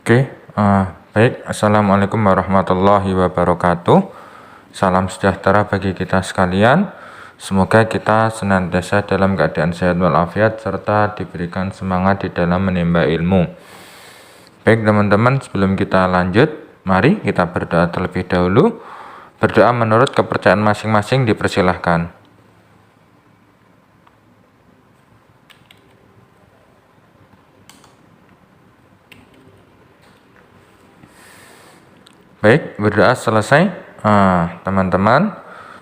Oke, baik. Assalamualaikum warahmatullahi wabarakatuh. Salam sejahtera bagi kita sekalian. Semoga kita senantiasa dalam keadaan sehat walafiat serta diberikan semangat di dalam menimba ilmu. Baik teman-teman, sebelum kita lanjut, mari kita berdoa terlebih dahulu. Berdoa menurut kepercayaan masing-masing dipersilahkan. Baik, berdoa selesai. Teman-teman,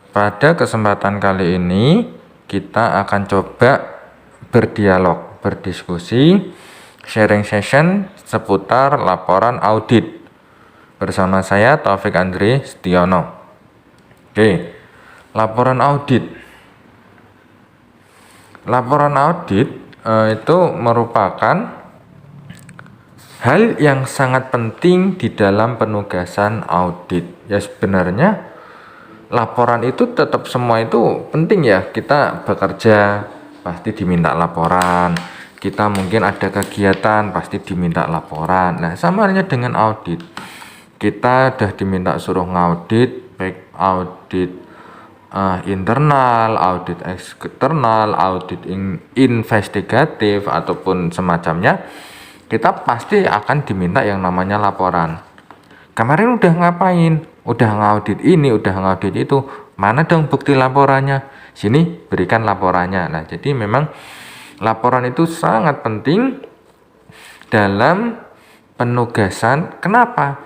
pada kesempatan kali ini kita akan coba berdialog, berdiskusi, sharing session seputar laporan audit bersama saya Taufik Andri Setiono. Oke, laporan audit. Laporan audit itu merupakan hal yang sangat penting di dalam penugasan audit. Ya sebenarnya laporan itu tetap semua itu penting ya. Kita bekerja pasti diminta laporan. Kita mungkin ada kegiatan pasti diminta laporan. Nah sama halnya dengan audit. Kita udah diminta suruh ngaudit, baik audit internal, audit eksternal, audit investigatif ataupun semacamnya. Kita pasti akan diminta yang namanya laporan. Kemarin udah ngapain? Udah ngaudit ini, udah ngaudit itu. Mana dong bukti laporannya? Sini berikan laporannya. Nah, jadi memang laporan itu sangat penting dalam penugasan. Kenapa?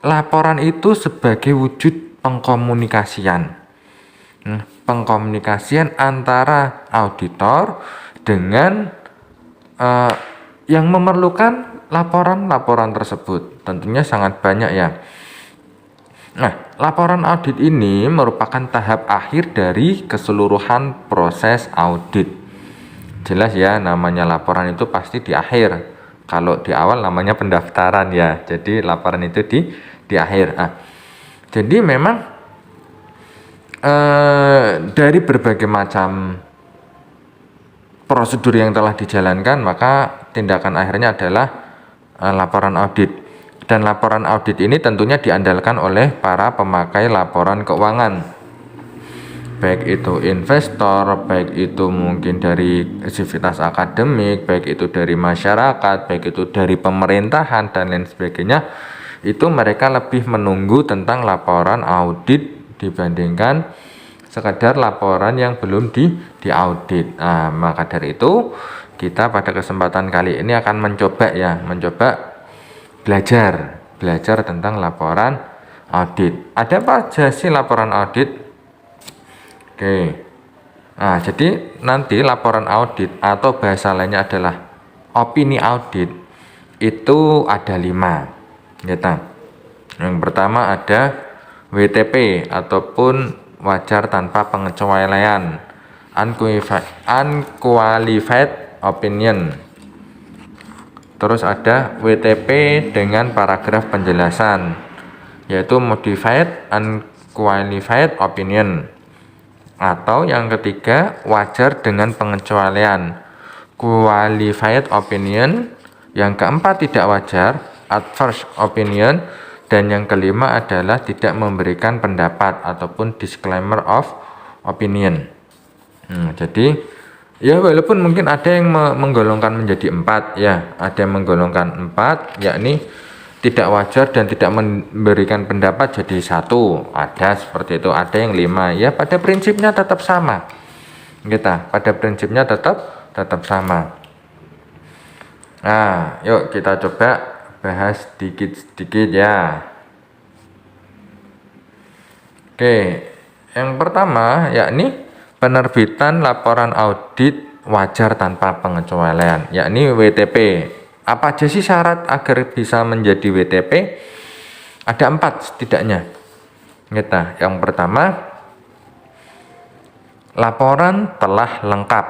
Laporan itu sebagai wujud pengkomunikasian. Pengkomunikasian antara auditor dengan yang memerlukan laporan-laporan tersebut. Tentunya sangat banyak ya. Nah, laporan audit ini merupakan tahap akhir dari keseluruhan proses audit. Jelas ya, namanya laporan itu pasti di akhir. Kalau di awal namanya pendaftaran ya. Jadi laporan itu di akhir. Jadi memang dari berbagai macam prosedur yang telah dijalankan, maka tindakan akhirnya adalah laporan audit. Dan laporan audit ini tentunya diandalkan oleh para pemakai laporan keuangan. Baik itu investor, baik itu mungkin dari sivitas akademik, baik itu dari masyarakat, baik itu dari pemerintahan dan lain sebagainya. Itu mereka lebih menunggu tentang laporan audit dibandingkan sekadar laporan yang belum diaudit. Nah, maka dari itu kita pada kesempatan kali ini akan mencoba belajar tentang laporan audit. Ada apa aja sih laporan audit? Oke. Nah, jadi nanti laporan audit atau bahasa lainnya adalah opini audit itu ada 5. Yang pertama ada WTP ataupun wajar tanpa pengecualian, unqualified opinion. Terus ada WTP dengan paragraf penjelasan, yaitu modified unqualified opinion. Atau yang ketiga wajar dengan pengecualian, qualified opinion. Yang keempat tidak wajar, adverse opinion. Dan yang kelima adalah tidak memberikan pendapat ataupun disclaimer of opinion. Jadi ya walaupun mungkin ada yang menggolongkan menjadi 4 ya, ada yang menggolongkan 4 yakni tidak wajar dan tidak memberikan pendapat jadi 1, ada seperti itu. Ada yang 5 ya, pada prinsipnya tetap sama. Pada prinsipnya tetap sama. Nah, yuk kita coba bahas sedikit-sedikit ya. Oke, yang pertama yakni penerbitan laporan audit wajar tanpa pengecualian, yakni WTP. Apa aja sih syarat agar bisa menjadi WTP? Ada 4 setidaknya. Yang pertama, laporan telah lengkap.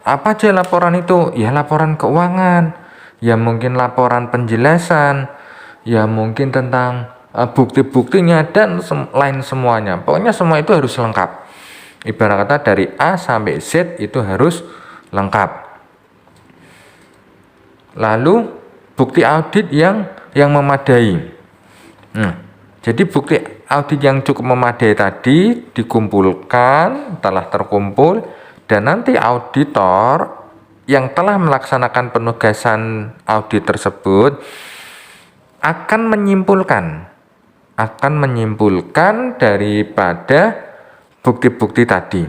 Apa aja laporan itu? Ya laporan keuangan, ya mungkin laporan penjelasan, ya mungkin tentang bukti-buktinya dan lain semuanya. Pokoknya semua itu harus lengkap. Ibarat kata dari A sampai Z itu harus lengkap. Lalu bukti audit yang memadai. Jadi bukti audit yang cukup memadai tadi dikumpulkan, telah terkumpul, dan nanti auditor yang telah melaksanakan penugasan audit tersebut akan menyimpulkan daripada bukti-bukti tadi.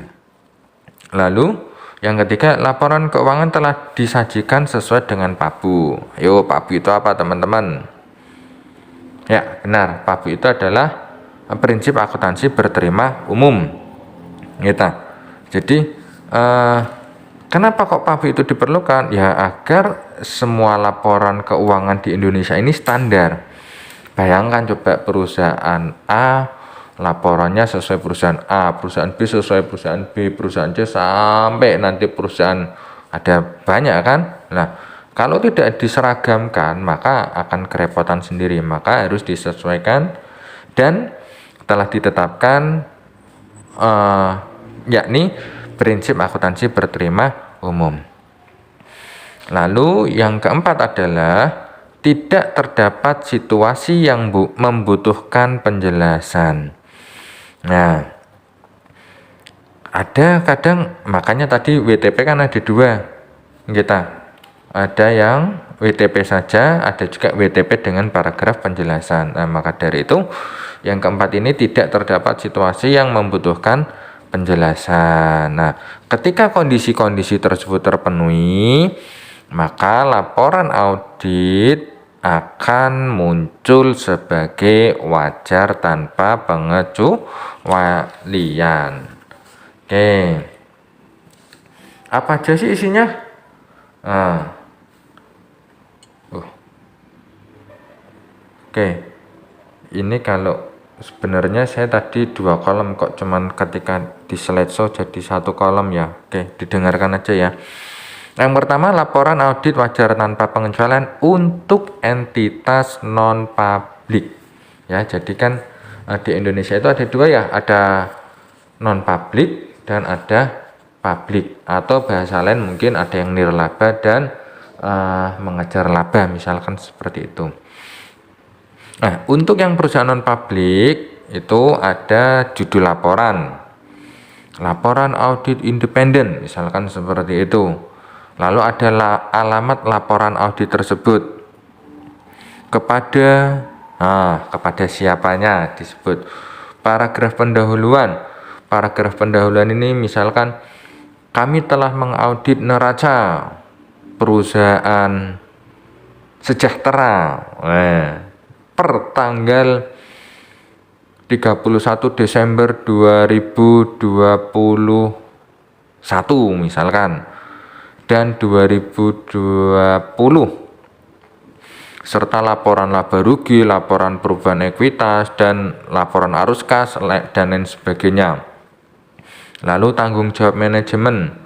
Lalu yang ketiga, laporan keuangan telah disajikan sesuai dengan PABU. Ayo, PABU itu apa teman-teman? Ya, benar. PABU itu adalah prinsip akuntansi berterima umum. Jadi, kenapa kok PABU itu diperlukan? Ya, agar semua laporan keuangan di Indonesia ini standar. Bayangkan coba perusahaan A, laporannya sesuai perusahaan A, perusahaan B sesuai perusahaan B, perusahaan C, sampai nanti perusahaan ada banyak kan. Nah, kalau tidak diseragamkan maka akan kerepotan sendiri, maka harus disesuaikan dan telah ditetapkan yakni prinsip akuntansi berterima umum. Lalu yang keempat adalah tidak terdapat situasi yang membutuhkan penjelasan. Nah, ada kadang, makanya tadi WTP kan ada dua, ada yang WTP saja, ada juga WTP dengan paragraf penjelasan. Nah, maka dari itu yang keempat ini tidak terdapat situasi yang membutuhkan penjelasan. Nah, ketika kondisi-kondisi tersebut terpenuhi, maka laporan audit akan muncul sebagai wajar tanpa pengecualian. Oke. Apa aja sih isinya? Oke. Ini kalau sebenarnya saya tadi 2 kolom kok, cuman ketika di slideshow jadi 1 kolom ya. Oke, didengarkan aja ya. Yang pertama, laporan audit wajar tanpa pengecualian untuk entitas non-publik. Ya, jadi kan di Indonesia itu ada 2 ya, ada non-publik dan ada publik. Atau bahasa lain mungkin ada yang nirlaba dan mengejar laba, misalkan seperti itu. Nah, untuk yang perusahaan non-publik itu ada judul laporan audit independen, misalkan seperti itu. Lalu ada alamat laporan audit tersebut kepada siapanya disebut. Paragraf pendahuluan ini misalkan kami telah mengaudit neraca perusahaan Sejahtera per tanggal 31 Desember 2021 misalkan, dan 2020, serta laporan laba rugi, laporan perubahan ekuitas, dan laporan arus kas, dan lain sebagainya. Lalu tanggung jawab manajemen.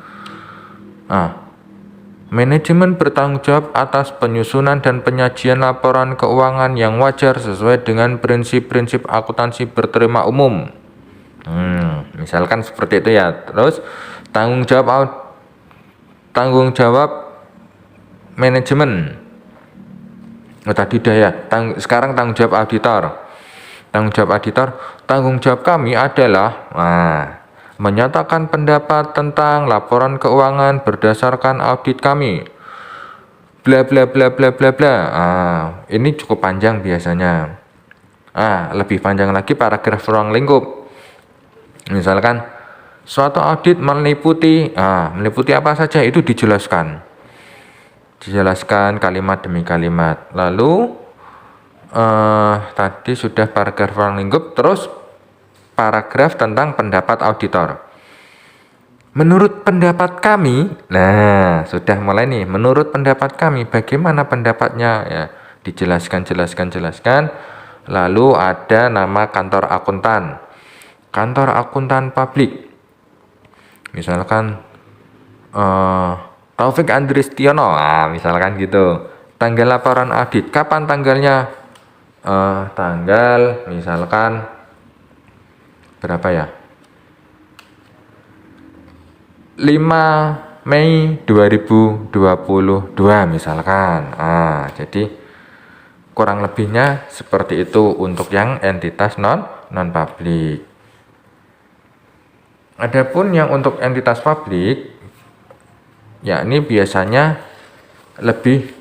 Manajemen bertanggung jawab atas penyusunan dan penyajian laporan keuangan yang wajar sesuai dengan prinsip-prinsip akuntansi berterima umum. Misalkan seperti itu ya. Terus tanggung jawab manajemen. Tadi udah ya. Sekarang tanggung jawab auditor. Tanggung jawab kami adalah menyatakan pendapat tentang laporan keuangan berdasarkan audit kami. Bla bla bla bla bla bla. Ini cukup panjang biasanya. Lebih panjang lagi paragraf ruang lingkup. Misalkan suatu audit meliputi apa saja, itu dijelaskan kalimat demi kalimat. Lalu tadi sudah paragraf ruang lingkup, terus paragraf tentang pendapat auditor. Menurut pendapat kami, sudah mulai nih. Menurut pendapat kami, bagaimana pendapatnya? Ya, dijelaskan. Lalu ada nama kantor akuntan publik. Misalkan Taufik Andristiono, misalkan gitu. Tanggal laporan audit, kapan tanggalnya? Tanggal misalkan berapa ya? 5 Mei 2022 misalkan. Jadi kurang lebihnya seperti itu untuk yang entitas non publik. Adapun yang untuk entitas publik, yakni biasanya lebih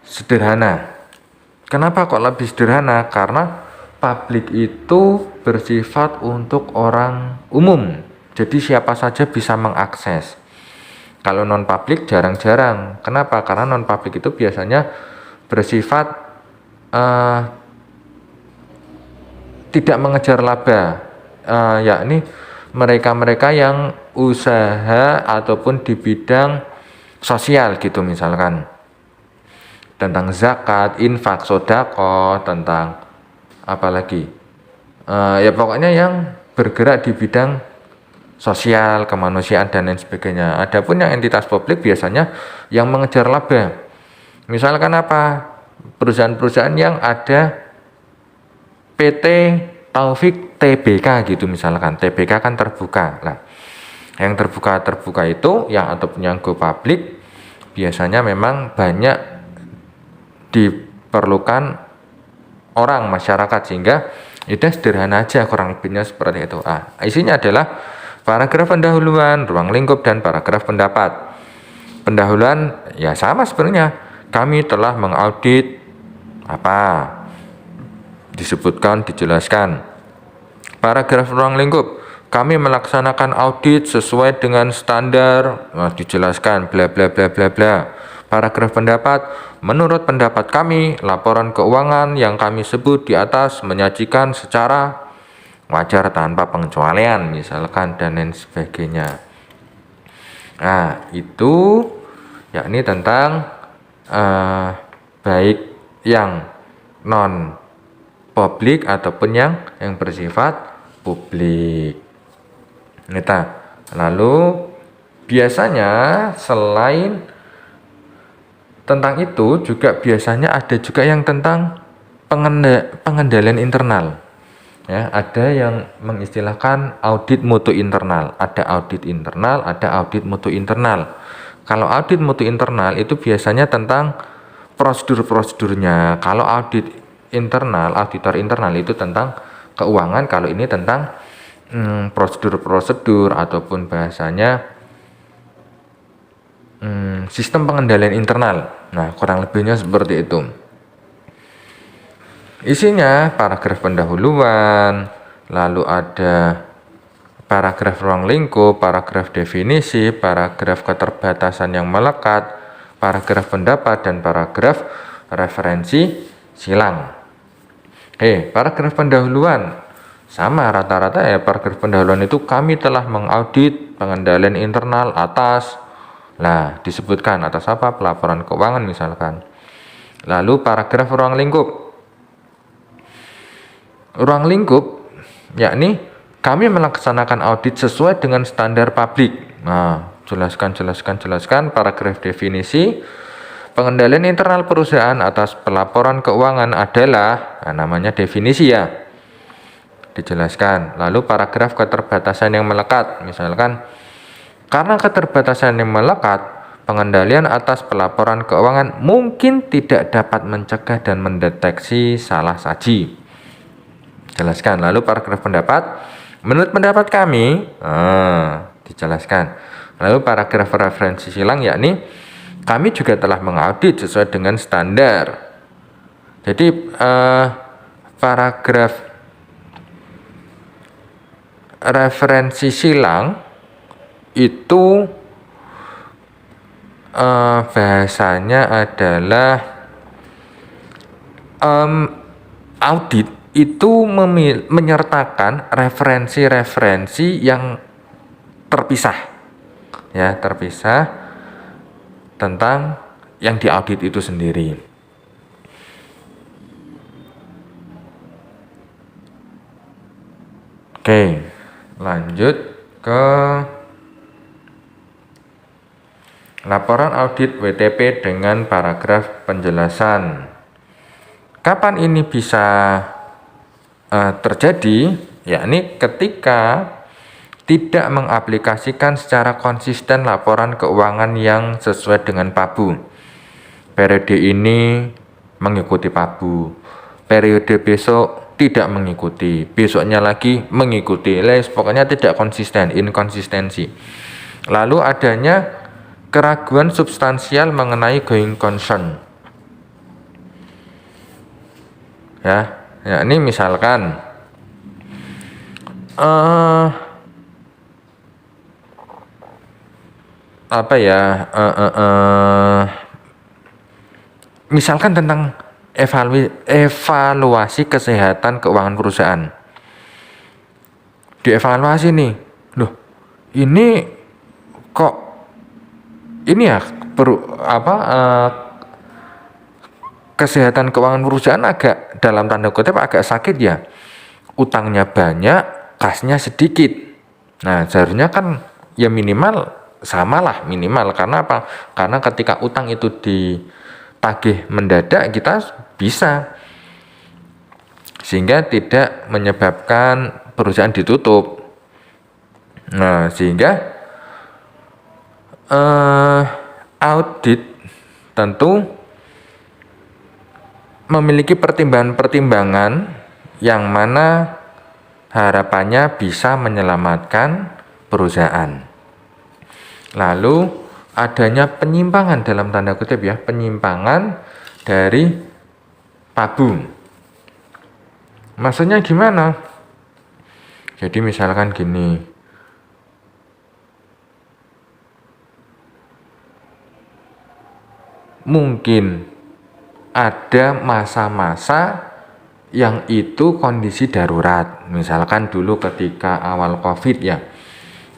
sederhana. Kenapa kok lebih sederhana? Karena publik itu bersifat untuk orang umum. Jadi siapa saja bisa mengakses. Kalau non publik jarang-jarang. Kenapa? Karena non publik itu biasanya bersifat tidak mengejar laba, yakni mereka-mereka yang usaha ataupun di bidang sosial gitu misalkan. Tentang zakat, infak, sodako, tentang apa lagi? Ya pokoknya yang bergerak di bidang sosial, kemanusiaan dan lain sebagainya. Adapun yang entitas publik biasanya yang mengejar laba. Misalkan apa? Perusahaan-perusahaan yang ada PT Taufik TBK gitu misalkan. TBK kan terbuka. Nah, yang terbuka itu yang ataupun yang go public biasanya memang banyak diperlukan orang masyarakat, sehingga itu sederhana aja, kurang lebihnya seperti itu. Isinya adalah paragraf pendahuluan, ruang lingkup, dan paragraf pendapat. Pendahuluan ya sama sebenarnya. Kami telah mengaudit apa? Disebutkan, dijelaskan. Paragraf ruang lingkup. Kami melaksanakan audit sesuai dengan standar, dijelaskan bla bla bla bla bla. Paragraf pendapat. Menurut pendapat kami, laporan keuangan yang kami sebut di atas menyajikan secara wajar tanpa pengecualian misalkan dan lain sebagainya. Itu yakni tentang baik yang non publik ataupun yang bersifat publik. Lalu biasanya selain tentang itu juga biasanya ada juga yang tentang pengendalian internal. Ya, ada yang mengistilahkan audit mutu internal. Ada audit internal, ada audit mutu internal. Kalau audit mutu internal itu biasanya tentang prosedur-prosedurnya. Kalau audit internal, auditor internal itu tentang keuangan. Kalau ini tentang prosedur-prosedur ataupun bahasanya sistem pengendalian internal. Nah, kurang lebihnya seperti itu. Isinya paragraf pendahuluan, lalu ada paragraf ruang lingkup, paragraf definisi, paragraf keterbatasan yang melekat, paragraf pendapat, dan paragraf referensi silang. Paragraf pendahuluan sama rata-rata ya. Paragraf pendahuluan itu kami telah mengaudit pengendalian internal atas, disebutkan atas apa? Pelaporan keuangan misalkan. Lalu paragraf ruang lingkup. Ruang lingkup yakni kami melaksanakan audit sesuai dengan standar publik. Jelaskan paragraf definisi. Pengendalian internal perusahaan atas pelaporan keuangan adalah namanya definisi ya. Dijelaskan. Lalu paragraf keterbatasan yang melekat. Misalkan karena keterbatasan yang melekat, pengendalian atas pelaporan keuangan mungkin tidak dapat mencegah dan mendeteksi salah saji. Jelaskan. Lalu paragraf pendapat. Menurut pendapat kami, dijelaskan. Lalu paragraf referensi silang yakni kami juga telah mengaudit sesuai dengan standar. Jadi paragraf referensi silang itu bahasanya adalah audit itu menyertakan referensi-referensi yang terpisah tentang yang diaudit itu sendiri. Oke, lanjut ke laporan audit WTP dengan paragraf penjelasan. Kapan ini bisa terjadi? Yakni ketika tidak mengaplikasikan secara konsisten laporan keuangan yang sesuai dengan PABU. Periode ini mengikuti PABU, periode besok tidak mengikuti, besoknya lagi mengikuti, pokoknya tidak konsisten, inkonsistensi. Lalu adanya keraguan substansial mengenai going concern. Ya, ini misalkan misalkan tentang evaluasi kesehatan keuangan perusahaan. Dievaluasi nih, loh ini kok ini ya kesehatan keuangan perusahaan agak dalam tanda kutip agak sakit ya, utangnya banyak, kasnya sedikit. Nah seharusnya kan ya minimal samalah, minimal. Karena apa? Karena ketika utang itu ditagih mendadak kita bisa, sehingga tidak menyebabkan perusahaan ditutup. Nah sehingga audit tentu memiliki pertimbangan-pertimbangan yang mana harapannya bisa menyelamatkan perusahaan. Lalu adanya penyimpangan dalam tanda kutip ya, penyimpangan dari PABU. Maksudnya gimana? Jadi misalkan gini, mungkin ada masa-masa yang itu kondisi darurat. Misalkan dulu ketika awal COVID ya,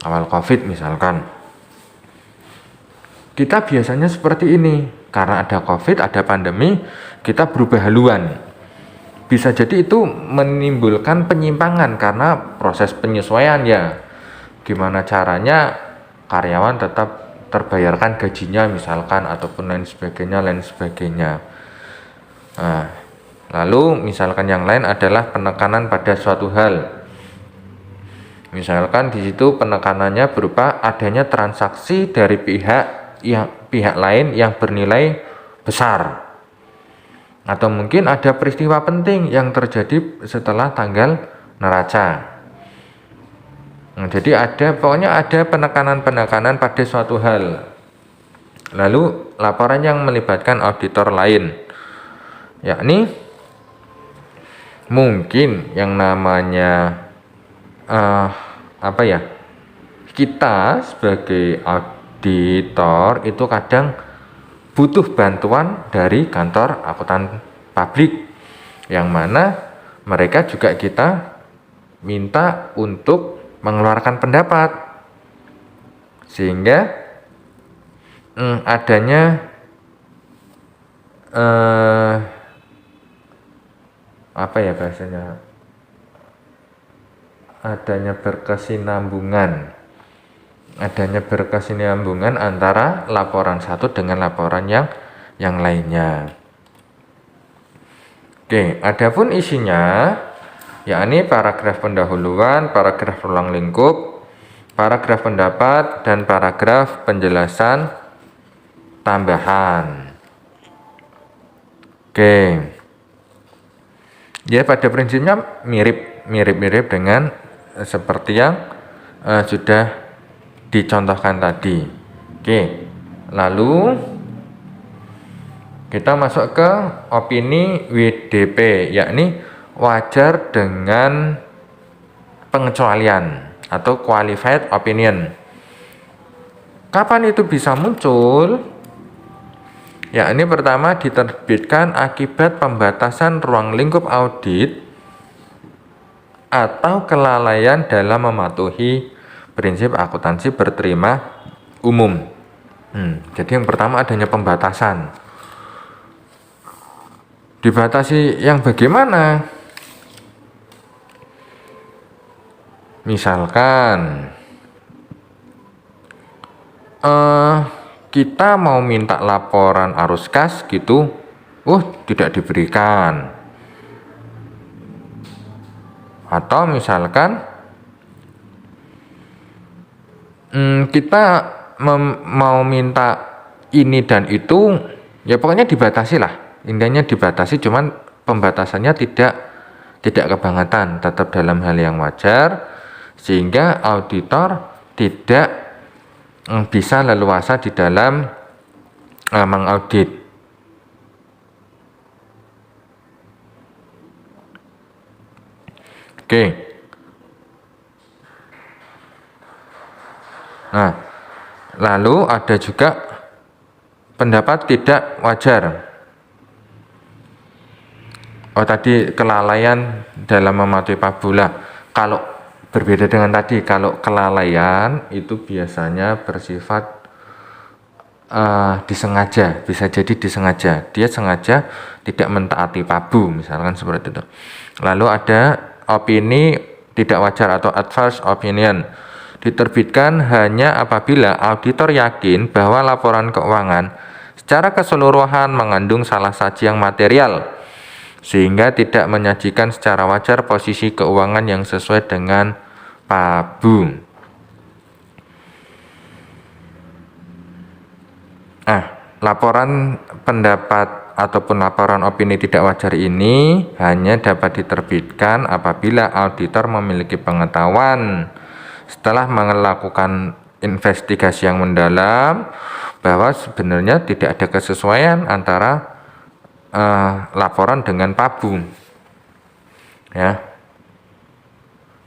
awal COVID misalkan, kita biasanya seperti ini, karena ada COVID, ada pandemi, kita berubah haluan. Bisa jadi itu menimbulkan penyimpangan karena proses penyesuaian ya. Gimana caranya karyawan tetap terbayarkan gajinya misalkan, ataupun lain sebagainya. Nah, lalu misalkan yang lain adalah penekanan pada suatu hal. Misalkan di situ penekanannya berupa adanya transaksi dari pihak lain yang bernilai besar. Atau mungkin ada peristiwa penting yang terjadi setelah tanggal neraca. Nah, jadi pokoknya ada penekanan-penekanan pada suatu hal. Lalu laporan yang melibatkan auditor lain, yakni mungkin yang namanya kita sebagai auditor itu kadang butuh bantuan dari kantor akuntan publik, yang mana mereka juga kita minta untuk mengeluarkan pendapat, sehingga adanya adanya berkesinambungan antara laporan satu dengan laporan yang lainnya. Oke, adapun isinya yakni paragraf pendahuluan, paragraf ruang lingkup, paragraf pendapat, dan paragraf penjelasan tambahan. Oke. Ya, pada prinsipnya mirip dengan seperti yang sudah dicontohkan tadi. Oke. Lalu kita masuk ke opini WDP, yakni wajar dengan pengecualian atau qualified opinion. Kapan itu bisa muncul? Yakni pertama diterbitkan akibat pembatasan ruang lingkup audit atau kelalaian dalam mematuhi prinsip akuntansi berterima umum. Jadi yang pertama adanya pembatasan. Dibatasi yang bagaimana? Misalkan kita mau minta laporan arus kas gitu, tidak diberikan. Atau misalkan kita mau minta ini dan itu, ya pokoknya dibatasi lah. Intinya dibatasi, cuman pembatasannya tidak kebangetan, tetap dalam hal yang wajar, sehingga auditor tidak bisa leluasa di dalam mengaudit. Oke. Nah, lalu ada juga pendapat tidak wajar. Oh, tadi kelalaian dalam mematuhi pabula. Kalau berbeda dengan tadi, kalau kelalaian itu biasanya bersifat disengaja, bisa jadi disengaja. Dia sengaja tidak mentaati pabu, misalkan seperti itu. Lalu ada opini tidak wajar atau adverse opinion. Diterbitkan hanya apabila auditor yakin bahwa laporan keuangan secara keseluruhan mengandung salah saji yang material, sehingga tidak menyajikan secara wajar posisi keuangan yang sesuai dengan pabu. Laporan pendapat ataupun laporan opini tidak wajar ini hanya dapat diterbitkan apabila auditor memiliki pengetahuan setelah melakukan investigasi yang mendalam bahwa sebenarnya tidak ada kesesuaian antara laporan dengan pabu. Ya.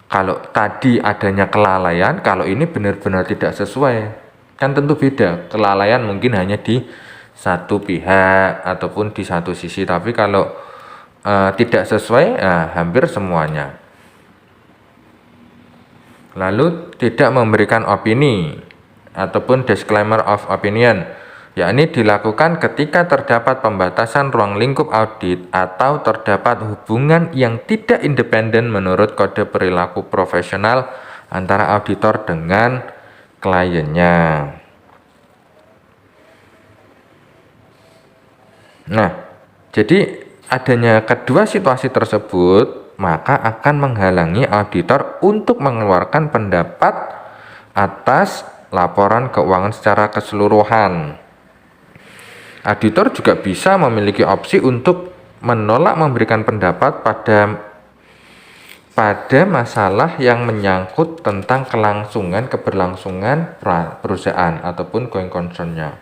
Kalau tadi adanya kelalaian, kalau ini benar-benar tidak sesuai, kan tentu beda. Kelalaian mungkin hanya di satu pihak ataupun di satu sisi, tapi kalau tidak sesuai, hampir semuanya. Lalu tidak memberikan opini ataupun disclaimer of opinion, yakni dilakukan ketika terdapat pembatasan ruang lingkup audit atau terdapat hubungan yang tidak independen menurut kode perilaku profesional antara auditor dengan kliennya. Nah, jadi adanya kedua situasi tersebut maka akan menghalangi auditor untuk mengeluarkan pendapat atas laporan keuangan secara keseluruhan. Auditor juga bisa memiliki opsi untuk menolak memberikan pendapat pada masalah yang menyangkut tentang keberlangsungan perusahaan ataupun going concern-nya.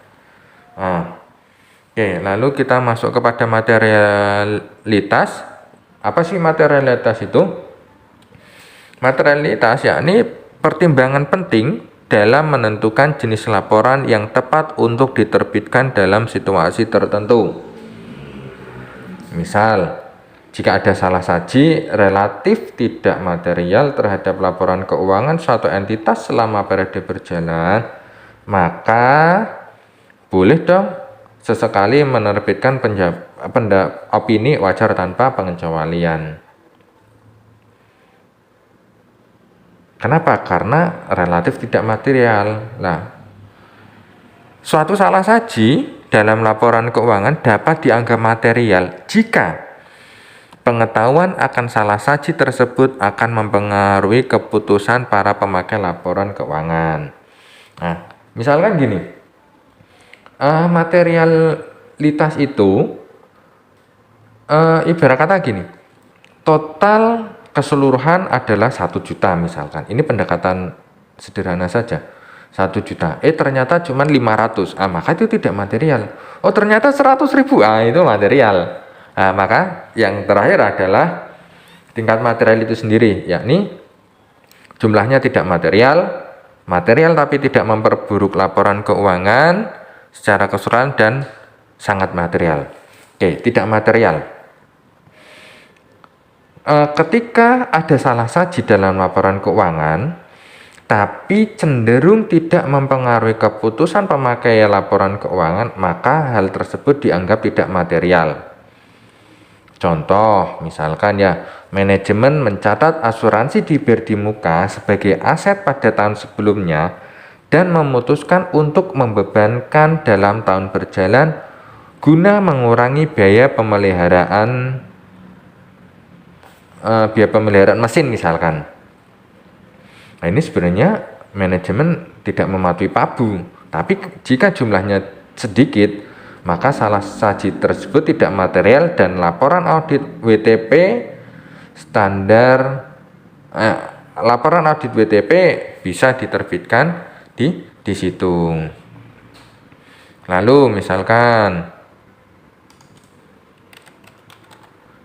Oke, lalu kita masuk kepada materialitas. Apa sih materialitas itu? Materialitas yakni pertimbangan penting dalam menentukan jenis laporan yang tepat untuk diterbitkan dalam situasi tertentu. Misal, jika ada salah saji relatif tidak material terhadap laporan keuangan suatu entitas selama periode berjalan, maka boleh dong sesekali menerbitkan opini wajar tanpa pengecualian. Kenapa? Karena relatif tidak material. Nah, suatu salah saji dalam laporan keuangan dapat dianggap material jika pengetahuan akan salah saji tersebut akan mempengaruhi keputusan para pemakai laporan keuangan. Nah, misalkan gini. Materialitas itu ibarat kata gini, total keseluruhan adalah 1 juta misalkan. Ini pendekatan sederhana saja. 1 juta. Ternyata cuma 500. Maka itu tidak material. Oh, ternyata 100.000. Itu material. Maka yang terakhir adalah tingkat material itu sendiri, yakni jumlahnya tidak material, material tapi tidak memperburuk laporan keuangan secara keseluruhan dan sangat material. Oke, tidak material. Ketika ada salah saji dalam laporan keuangan, tapi cenderung tidak mempengaruhi keputusan pemakai laporan keuangan, maka hal tersebut dianggap tidak material. Contoh, misalkan manajemen mencatat asuransi di Berdimuka sebagai aset pada tahun sebelumnya dan memutuskan untuk membebankan dalam tahun berjalan guna mengurangi biaya pemeliharaan mesin misalkan. Nah, ini sebenarnya manajemen tidak mematuhi PABU. Tapi jika jumlahnya sedikit, maka salah saji tersebut tidak material dan laporan audit WTP laporan audit WTP bisa diterbitkan di situ. Lalu misalkan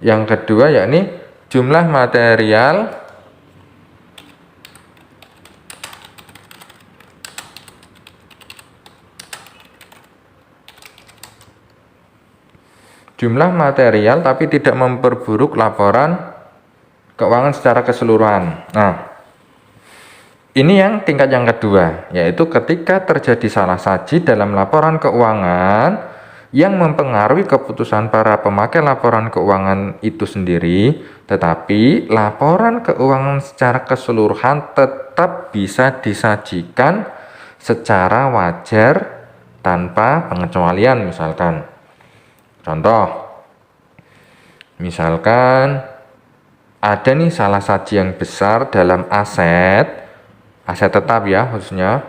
yang kedua yakni jumlah material tapi tidak memperburuk laporan keuangan secara keseluruhan. Nah, ini yang tingkat yang kedua, yaitu ketika terjadi salah saji dalam laporan keuangan yang mempengaruhi keputusan para pemakai laporan keuangan itu sendiri, tetapi laporan keuangan secara keseluruhan tetap bisa disajikan secara wajar tanpa pengecualian. Misalkan contoh, misalkan ada nih salah saji yang besar dalam aset tetap ya khususnya.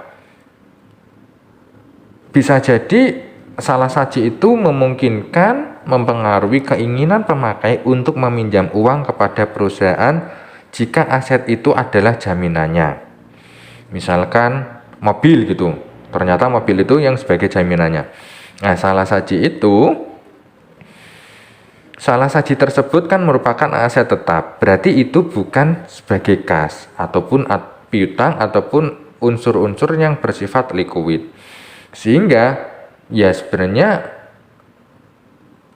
Bisa jadi salah saji itu memungkinkan mempengaruhi keinginan pemakai untuk meminjam uang kepada perusahaan jika aset itu adalah jaminannya. Misalkan mobil gitu, ternyata mobil itu yang sebagai jaminannya. Nah, salah saji tersebut kan merupakan aset tetap, berarti itu bukan sebagai kas ataupun piutang ataupun unsur-unsur yang bersifat likuid, sehingga ya sebenarnya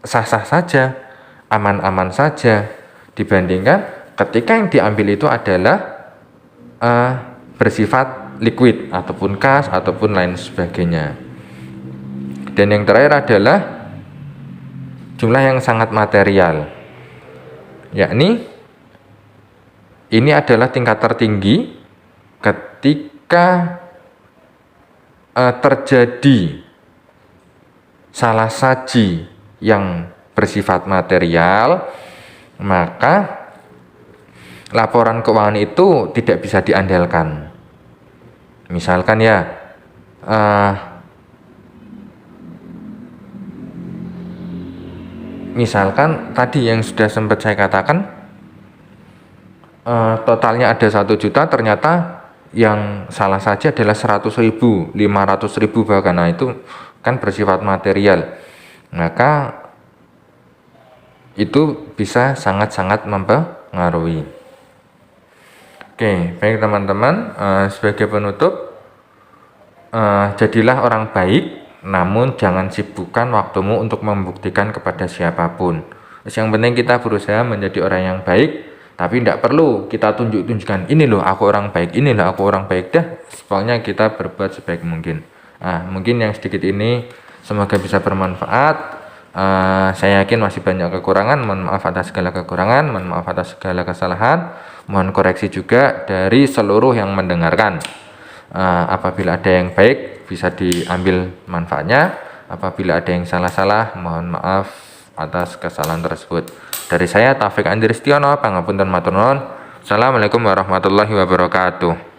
sah-sah saja, aman-aman saja, dibandingkan ketika yang diambil itu adalah bersifat liquid ataupun kas ataupun lain sebagainya. Dan yang terakhir adalah jumlah yang sangat material, yakni ini adalah tingkat tertinggi ketika terjadi salah saji yang bersifat material, maka laporan keuangan itu tidak bisa diandalkan. Misalkan ya, misalkan tadi yang sudah sempat saya katakan, totalnya ada 1 juta, ternyata yang salah saja adalah 100.000, 500.000 bahkan. Nah, itu kan bersifat material, maka itu bisa sangat-sangat mempengaruhi. Oke, baik teman-teman, sebagai penutup, jadilah orang baik, namun jangan sibukkan waktumu untuk membuktikan kepada siapapun. Yang penting kita berusaha menjadi orang yang baik, tapi tidak perlu kita tunjukkan, ini loh aku orang baik, ini loh aku orang baik, dah. Pokoknya kita berbuat sebaik mungkin. Nah, mungkin yang sedikit ini semoga bisa bermanfaat. Saya yakin masih banyak kekurangan, mohon maaf atas segala kekurangan, mohon maaf atas segala kesalahan, mohon koreksi juga dari seluruh yang mendengarkan. Apabila ada yang baik bisa diambil manfaatnya, apabila ada yang salah-salah mohon maaf atas kesalahan tersebut. Dari saya Taufik Andri Setiono, pangapunten matur nuwun. Assalamualaikum warahmatullahi wabarakatuh.